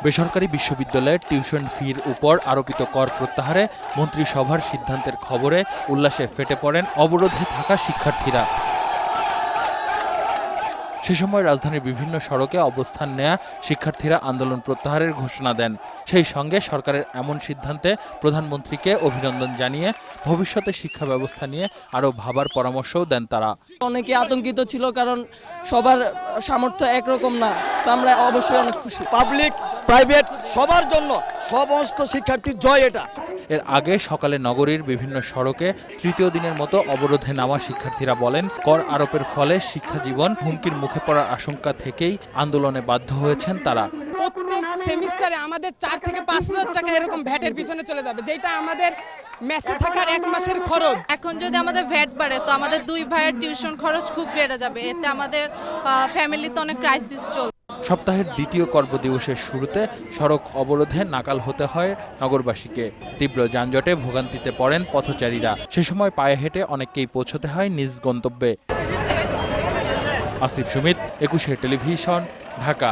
বেসরকারি বিশ্ববিদ্যালয়ের টিউশন ফির উপর আরোপিত কর প্রত্যাহারে মন্ত্রিসভার সিদ্ধান্তের খবরে উল্লাসে ফেটে পড়েন অবরোধে থাকা শিক্ষার্থীরা। সে সময় রাজধানীর বিভিন্ন সড়কে অবস্থান নেয়া শিক্ষার্থীরা আন্দোলন প্রত্যাহারের ঘোষণা দেন। সেই সঙ্গে সরকারের এমন সিদ্ধান্তে প্রধানমন্ত্রীকে অভিনন্দন জানিয়ে ভবিষ্যতে শিক্ষা ব্যবস্থা নিয়ে আরও ভাবার পরামর্শও দেন তারা। অনেকে আতঙ্কিত ছিল, কারণ সবার সামর্থ্য একরকম না। তো আমরা অবশ্যই অনেক খুশি। পাবলিক প্রাইভেট সবার জন্য সমস্ত শিক্ষার্থীর জয় এটা। এর আগে সকালে নগরীর বিভিন্ন সড়কে তৃতীয় দিনের মতো অবরোধে নামা শিক্ষার্থীরা বলেন, কর আরোপের ফলে শিক্ষা জীবন হুমকির মুখে পড়ার আশঙ্কা থেকেই আন্দোলনে বাধ্য হয়েছেন তারা। প্রত্যেক সেমিস্টারে আমাদের 4 থেকে 5,000 টাকা এরকম ভ্যাটের পিছনে চলে যাবে, যেটা আমাদের মেসে থাকার 1 মাসের খরচ। এখন যদি আমাদের ভ্যাট বাড়ে তো আমাদের 2 ভাইয়ের টিউশন খরচ খুব বেড়ে যাবে। এতে আমাদের ফ্যামিলিতে অনেক ক্রাইসিস চলছে। সপ্তাহের দ্বিতীয় কর্মদিবসের শুরুতে সড়ক অবরোধে নাকাল হতে হয় নগরবাসীকে। তীব্র যানজটে ভোগান্তিতে পড়েন পথচারীরা। সে সময় পায়ে হেঁটে অনেককেই পৌঁছতে হয় নিজ গন্তব্যে। আসিফ সুমিত, 21 টেলিভিশন, ঢাকা।